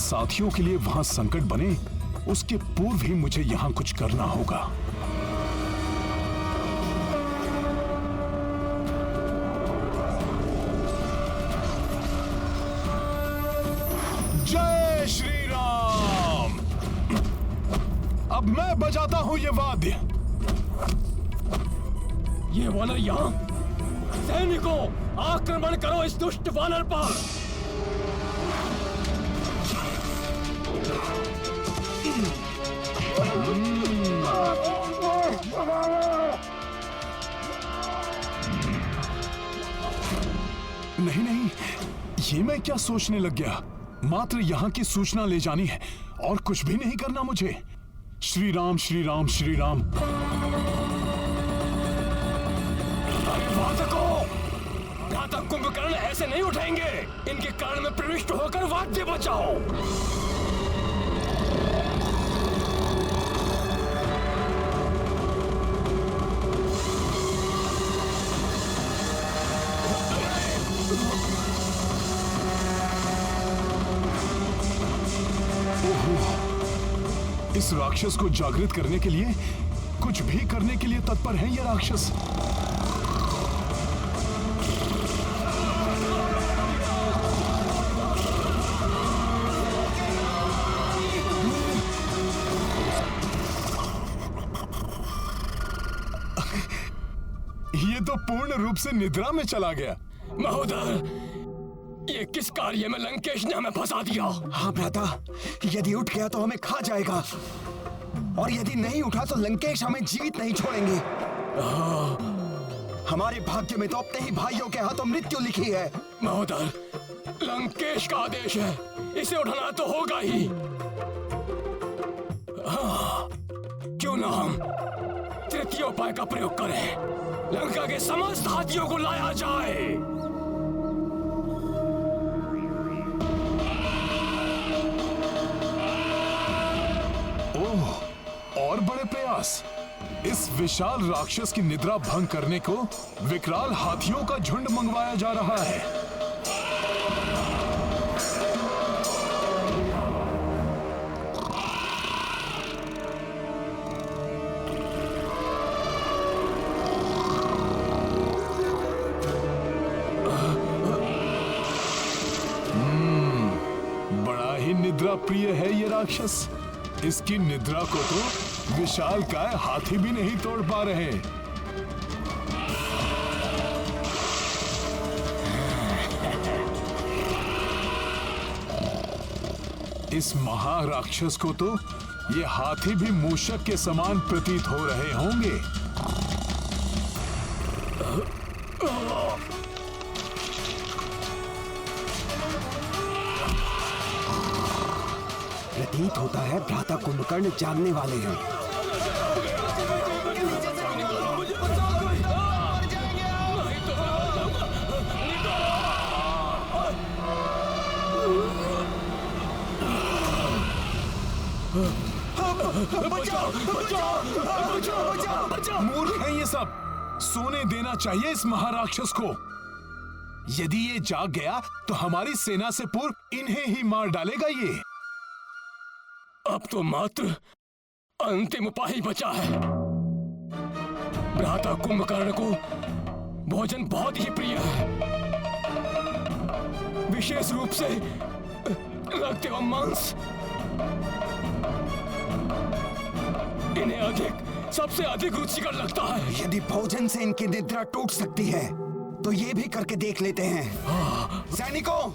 साथियों के लिए वहां संकट बने, उसके पूर्व ही मुझे यहां कुछ करना होगा। जय श्री राम। अब मैं बजाता हूं ये वाद्य। ये वानर यहाँ। सैनिकों, आक्रमण करो इस दुष्ट वानर पर। नहीं नहीं, ये मैं क्या सोचने लग गया। मात्र यहाँ की सूचना ले जानी है और कुछ भी नहीं करना मुझे। श्री राम श्री राम श्री राम। घातक कुंभकर्ण ऐसे नहीं उठेंगे। इनके कारण में प्रविष्ट होकर वाद्य बचाओ। इस राक्षस को जागृत करने के लिए, कुछ भी करने के लिए तत्पर है ये राक्षस। ये तो पूर्ण रूप से निद्रा में चला गया। महोदय, ये किस कार्य में लंकेश ने हमें फंसा दिया? हाँ भ्राता, यदि उठ गया तो हमें खा जाएगा, और यदि नहीं उठा तो लंकेश हमें जीवित नहीं छोड़ेंगे। हमारे भाग्य में तो अपने ही भाइयों के हाथों मृत्यु लिखी है। महोदय, लंकेश का आदेश है, इसे उठाना तो होगा ही। क्यों ना हम तृतीय उपाय का प्रयोग करें। लंका के समस्त हाथियों को लाया जाए। ओह, और बड़े प्रयास। इस विशाल राक्षस की निद्रा भंग करने को विकराल हाथियों का झुंड मंगवाया जा रहा है। बड़ा ही निद्रा प्रिय है ये राक्षस। इसकी निद्रा को तो विशालकाय हाथी भी नहीं तोड़ पा रहे। इस महाराक्षस को तो ये हाथी भी मूषक के समान प्रतीत हो रहे होंगे। प्रतीत होता है भ्राता कुंभकर्ण जागने वाले हैं। मूर्ख हैं ये सब। सोने देना चाहिए इस महाराक्षस को। यदि ये जाग गया तो हमारी सेना से पूर्व इन्हें ही मार डालेगा ये। अब तो मात्र अंतिम उपाय ही बचा है। भ्राता कुंभकर्ण को भोजन बहुत ही प्रिय है, विशेष रूप से रक्त एवं मांस। इन्हें सबसे अधिक रुचिकर लगता है। यदि भोजन से इनकी निद्रा टूट सकती है तो ये भी करके देख लेते हैं। सैनिकों,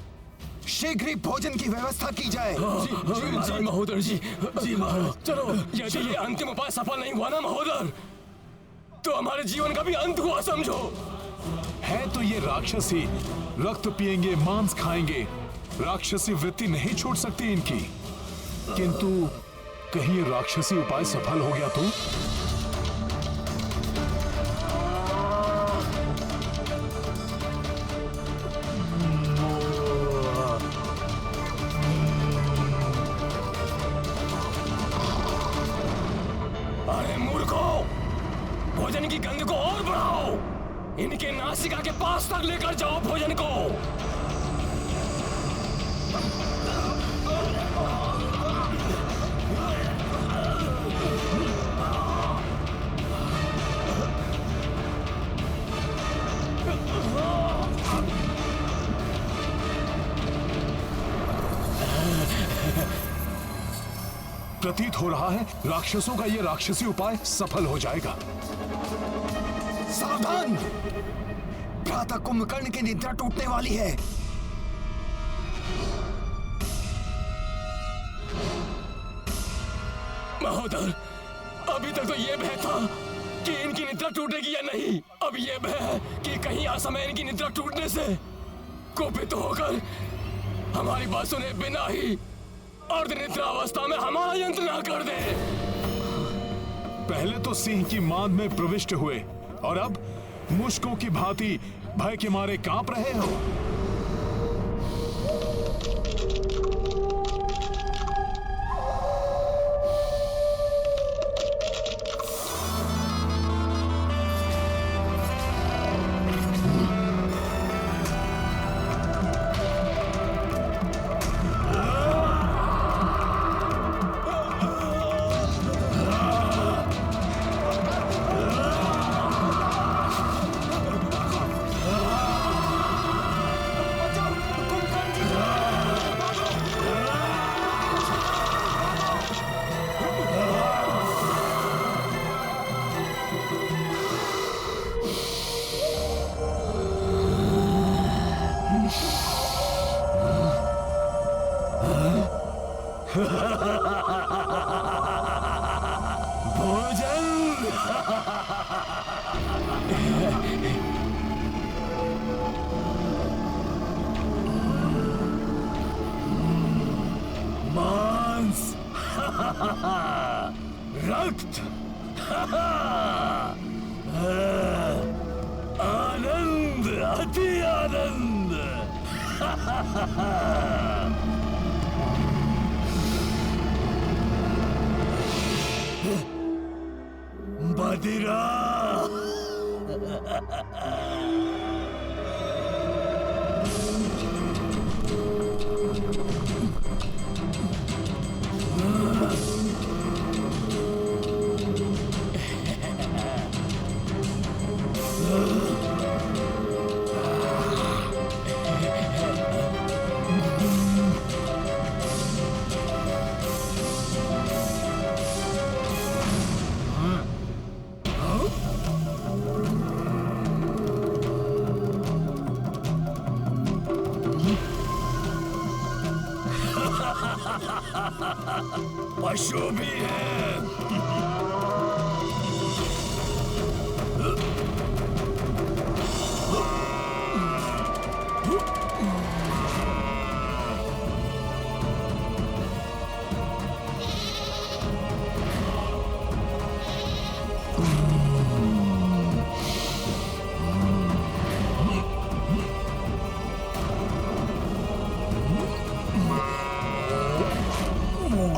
शीघ्र ही भोजन की व्यवस्था की जाए। जी महोदय जी। जी महाराज। चलो, यदि ये अंतिम उपाय सफल नहीं हुआ ना महोदय, तो हमारे जीवन का भी अंत हुआ समझो। है तो ये राक्षस ही। रक्त पिएंगे, मांस खाएंगे। राक्षसी वृत्ति नहीं छूट सकती इनकी। किंतु कहीं ये राक्षसी उपाय सफल हो गया तो? अरे मूर्खों, भोजन की गंध को और बढ़ाओ। इनके नासिका के पास तक लेकर जाओ भोजन को। प्रतीत हो रहा है राक्षसों का यह राक्षसी उपाय सफल हो जाएगा। सावधान! प्रातः कुंभकर्ण की निद्रा टूटने वाली है। महोदर, अभी तक तो ये भय था कि इनकी निद्रा टूटेगी या नहीं। अब ये भय है कि कहीं असमय इनकी निद्रा टूटने से कुपित होकर हमारी बात सुने बिना ही अर्धनिद्रा अवस्था में हमारा यंत्र ना कर दे। पहले तो सिंह की मांद में प्रविष्ट हुए और अब मुश्कों की भांति भय के मारे कांप रहे हो। मांस, रक्त, आनंद, अति आनंद। बदिरा, पशु भी है।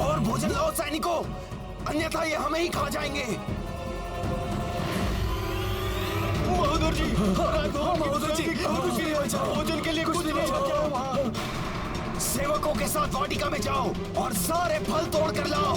और भोजन लाओ सैनिकों, अन्यथा ये हमें ही खा जाएंगे। महोदर जी, महोदर जी, भोजन के लिए कुछ नहीं बचा। सेवकों के साथ वाटिका में जाओ और सारे फल तोड़ कर लाओ।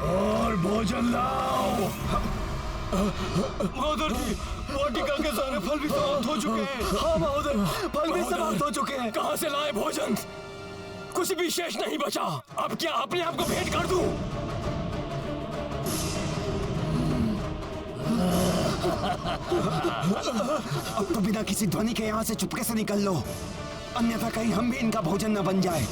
और भोजन लाओ। महोदर जी, वाटिका के सारे फल भी समाप्त हो चुके हैं। हाँ महोदर, फल भी समाप्त हो चुके हैं। कहाँ से लाए भोजन? कुछ भी शेष नहीं बचा। अब क्या अपने आप को भेंट कर दूं? अब तो बिना किसी ध्वनि के यहाँ से चुपके से निकल लो, अन्यथा कहीं हम भी इनका भोजन न बन जाए।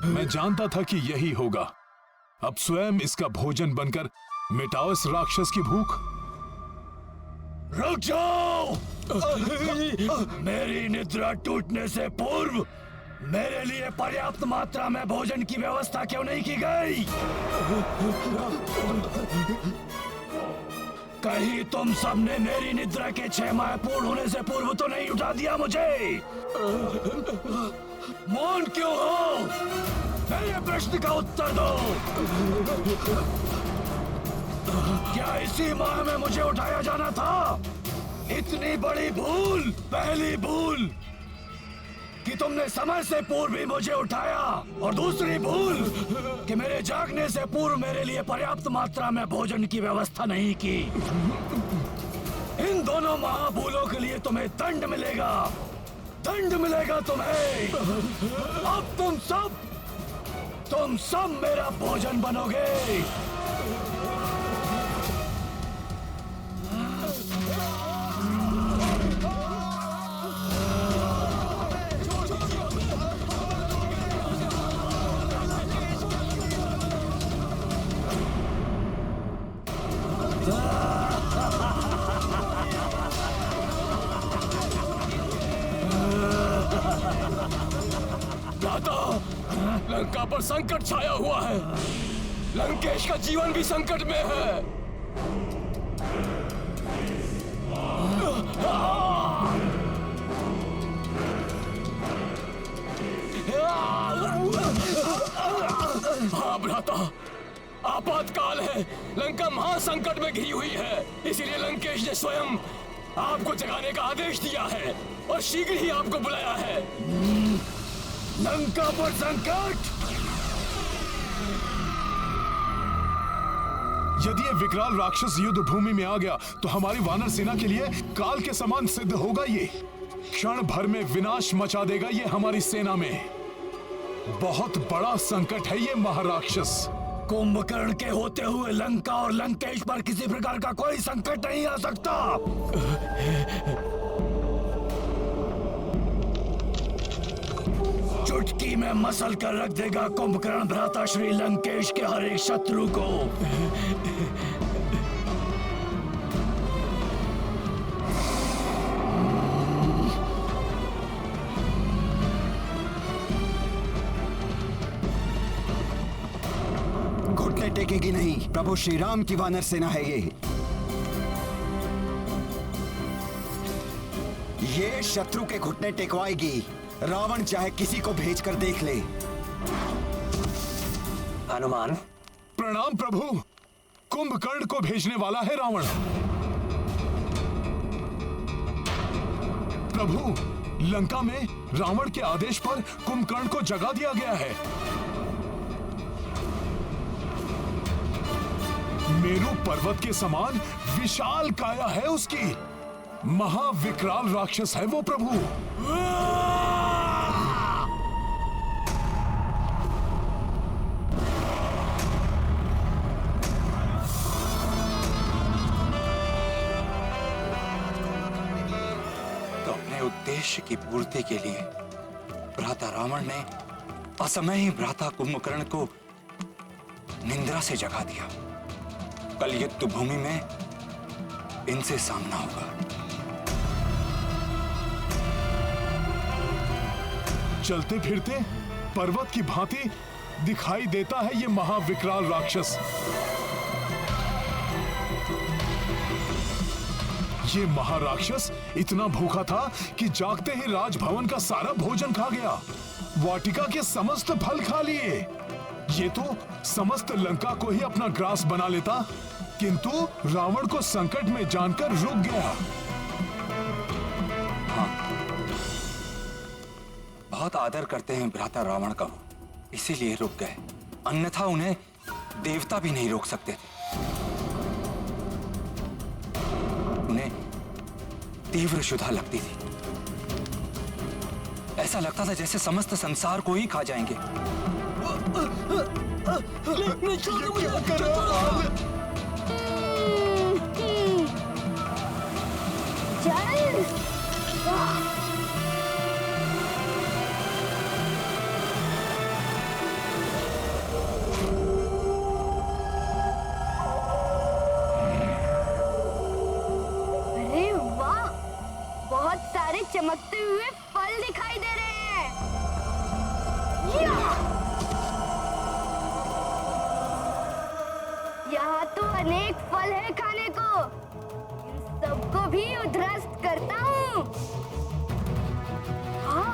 मैं जानता था कि यही होगा। अब स्वयं इसका भोजन बनकर मिटाओ इस राक्षस की भूख। रुक जाओ! मेरी निद्रा टूटने से पूर्व मेरे लिए पर्याप्त मात्रा में भोजन की व्यवस्था क्यों नहीं की गई? कहीं तुम सबने मेरी निद्रा के 6 माह पूर्ण होने से पूर्व तो नहीं उठा दिया मुझे? मौन क्यों हो? मेरे प्रश्न का उत्तर दो। क्या इसी माह में मुझे उठाया जाना था? इतनी बड़ी भूल, पहली भूल कि तुमने समय से पूर्व भी मुझे उठाया, और दूसरी भूल कि मेरे जागने से पूर्व मेरे लिए पर्याप्त मात्रा में भोजन की व्यवस्था नहीं की। इन दोनों महाभूलों के लिए तुम्हें दंड मिलेगा, दंड मिलेगा तुम्हें। अब तुम सब मेरा भोजन बनोगे। लंका पर संकट छाया हुआ है। लंकेश का जीवन भी संकट में है। हाँ भ्राता, आपातकाल है। लंका महासंकट में घिरी हुई है, इसीलिए लंकेश ने स्वयं आपको जगाने का आदेश दिया है और शीघ्र ही आपको बुलाया है। लंका पर संकट? यदि ये विकराल राक्षस युद्ध भूमि में आ गया तो हमारी वानर सेना के लिए काल के समान सिद्ध होगा। ये क्षण भर में विनाश मचा देगा ये हमारी सेना में। बहुत बड़ा संकट है ये महाराक्षस। कुंभकर्ण के होते हुए लंका और लंकेश पर किसी प्रकार का कोई संकट नहीं आ सकता। चुटकी में मसल कर रख देगा कुंभकर्ण भ्राता श्री लंकेश के हर एक शत्रु को। घुटने टेकेगी नहीं, प्रभु श्री राम की वानर सेना है ये शत्रु के घुटने टेकवाएगी। रावण चाहे किसी को भेजकर देख ले। हनुमान। प्रणाम प्रभु। कुंभकर्ण को भेजने वाला है रावण। प्रभु, लंका में रावण के आदेश पर कुंभकर्ण को जगा दिया गया है। मेरू पर्वत के समान विशाल काया है उसकी। महाविकराल राक्षस है वो प्रभु। उद्देश्य की पूर्ति के लिए भ्राता रावण ने असमय ही भ्राता कुंभकर्ण को निंद्रा से जगा दिया। कल युद्ध भूमि में इनसे सामना होगा। चलते फिरते पर्वत की भांति दिखाई देता है ये महाविकराल राक्षस। ये महाराक्षस इतना भूखा था कि जागते ही राजभवन का सारा भोजन खा गया, वाटिका के समस्त फल खा लिए। ये तो समस्त लंका को ही अपना ग्रास बना लेता, किंतु रावण को संकट में जानकर रुक गया। हाँ, बहुत आदर करते हैं भ्राता रावण का वो, इसीलिए रुक गए, अन्यथा उन्हें देवता भी नहीं रोक सकते थे। उन्हें तीव्र क्षुधा लगती थी। ऐसा लगता था जैसे समस्त संसार को ही खा जाएंगे। चमकते हुए फल दिखाई दे रहे हैं। यहाँ तो अनेक फल है खाने को। इन सबको भी उध्वस्त करता हूँ। हाँ?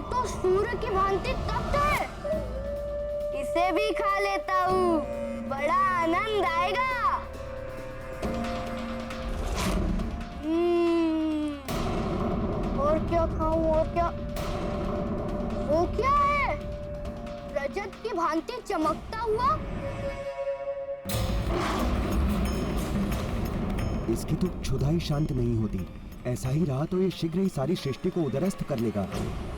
ये तो सूर्य की भांति तप्त है। इसे भी खा लेता हूँ, बड़ा आनंद आएगा। और क्या खाऊं, और क्या? वो क्या है? रजत की भांति चमकता हुआ। इसकी तो क्षुधा ही शांत नहीं होती। ऐसा ही रहा तो ये शीघ्र ही सारी सृष्टि को उद्ध्वस्त कर लेगा।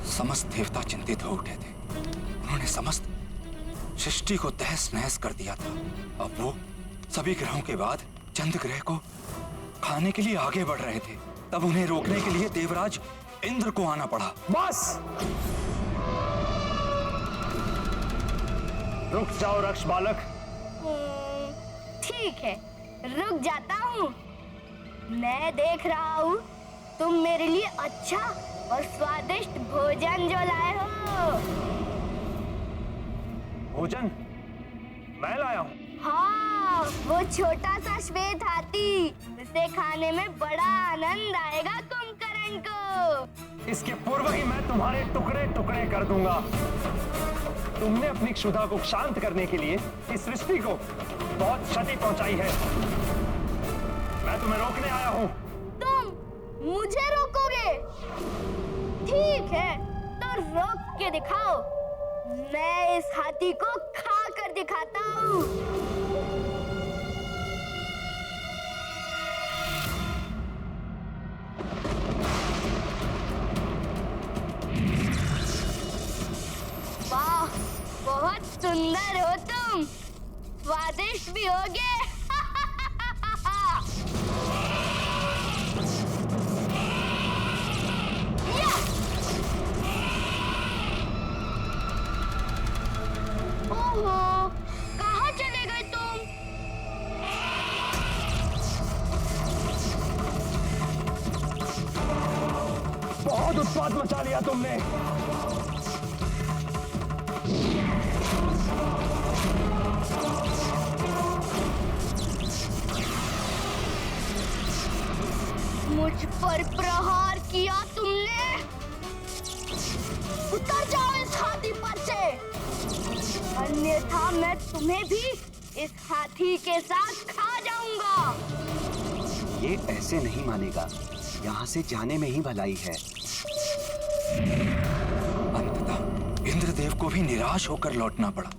समस्त देवता चिंतित हो उठे थे। उन्होंने समस्त सृष्टि को तहस नहस कर दिया था। अब वो सभी ग्रहों के बाद चंद्र ग्रह को खाने के लिए आगे बढ़ रहे थे। तब उन्हें रोकने के लिए देवराज इंद्र को आना पड़ा। बस रुक जाओ रक्ष बालक। ठीक है, रुक जाता हूँ। मैं देख रहा हूँ तुम मेरे लिए अच्छा और स्वादिष्ट भोजन जो लाए हो। भोजन मैं लाया हूँ। हाँ, वो छोटा सा श्वेत हाथी, उसे खाने में बड़ा आनंद आएगा कुंभकर्ण को। इसके पूर्व ही मैं तुम्हारे टुकड़े टुकड़े कर दूंगा। तुमने अपनी क्षुधा को शांत करने के लिए इस सृष्टि को बहुत क्षति पहुंचाई है। मैं तुम्हें रोकने आया हूँ। तुम मुझे रोकोगे? ठीक है, तो रोक के दिखाओ। मैं इस हाथी को खा कर दिखाता हूँ। वाह, बहुत सुंदर हो तुम। स्वादिष्ट भी होगे। ओहो, कहाँ चले गए तुम? बहुत उत्पात मचा लिया तुमने। मुझ पर प्रहार किया तुमने। उतर जाओ इस हाथी पर से, अन्यथा मैं तुम्हें भी इस हाथी के साथ खा जाऊंगा। ये ऐसे नहीं मानेगा। यहाँ से जाने में ही भलाई है। अंततः इंद्रदेव को भी निराश होकर लौटना पड़ा।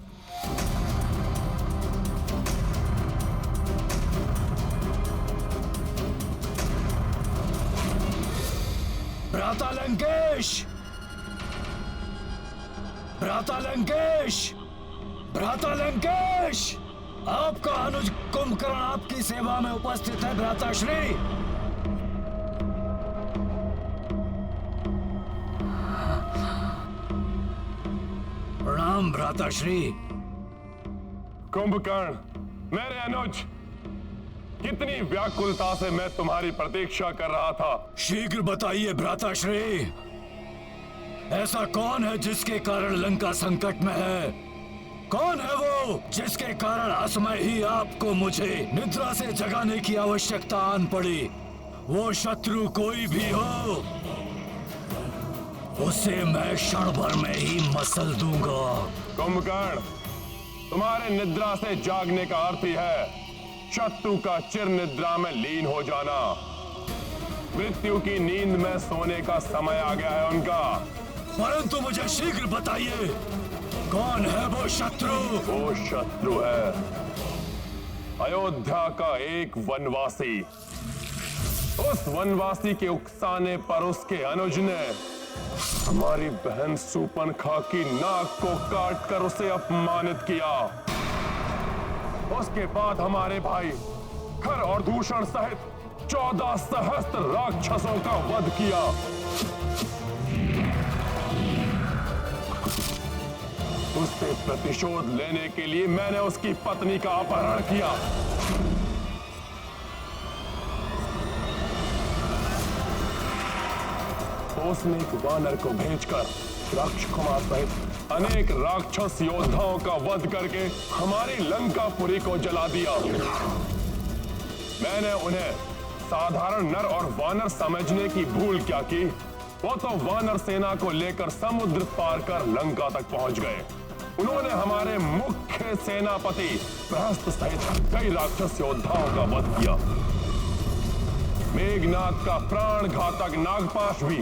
भ्राता लंकेश, भ्राता लंकेश, भ्राता लंकेश, आपका अनुज कुंभकर्ण आपकी सेवा में उपस्थित है भ्राताश्री। प्रणाम भ्राताश्री। कुंभकर्ण, मेरे अनुज, कितनी व्याकुलता से मैं तुम्हारी प्रतीक्षा कर रहा था। शीघ्र बताइए भ्राताश्री, ऐसा कौन है जिसके कारण लंका संकट में है? कौन है वो जिसके कारण असमय ही आपको मुझे निद्रा से जगाने की आवश्यकता आन पड़ी? वो शत्रु कोई भी हो, उसे मैं क्षण भर में ही मसल दूंगा। कुंभकर्ण, तुम्हारे निद्रा से जागने का अर्थ ही है शत्रु का चिर निद्रा में लीन हो जाना। मृत्यु की नींद में सोने का समय आ गया है उनका। परंतु मुझे शीघ्र बताइए, कौन है वो शत्रु? वो शत्रु है अयोध्या का एक वनवासी। उस वनवासी के उकसाने पर उसके अनुज ने हमारी बहन सूर्पनखा की नाक को काटकर उसे अपमानित किया। उसके बाद हमारे भाई खर और दूषण सहित 14 सहस्त्र राक्षसों का वध किया। उससे प्रतिशोध लेने के लिए मैंने उसकी पत्नी का अपहरण किया। उसने एक वानर को भेजकर राक्षकुमार सहित अनेक राक्षस योद्धाओं का वध करके हमारी लंकापुरी को जला दिया। मैंने उन्हें साधारण नर और वानर समझने की भूल क्या की, वो तो वानर सेना को लेकर समुद्र पार कर लंका तक पहुंच गए। उन्होंने हमारे मुख्य सेनापति प्रहस्त सहित कई राक्षस योद्धाओं का वध किया। मेघनाथ का प्राण घातक नागपाश भी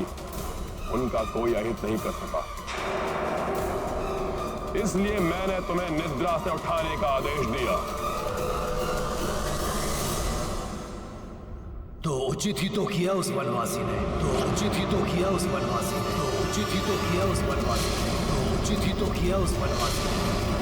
उनका कोई अहित नहीं कर सका। इसलिए मैंने तुम्हें निद्रा से उठाने का आदेश दिया। तो उचित ही तो किया उस वनवासी ने, तो उचित ही तो किया उस वनवासी ने, तो उचित ही तो किया उस वनवासी ने, तो उचित ही तो किया उस वनवासी ने।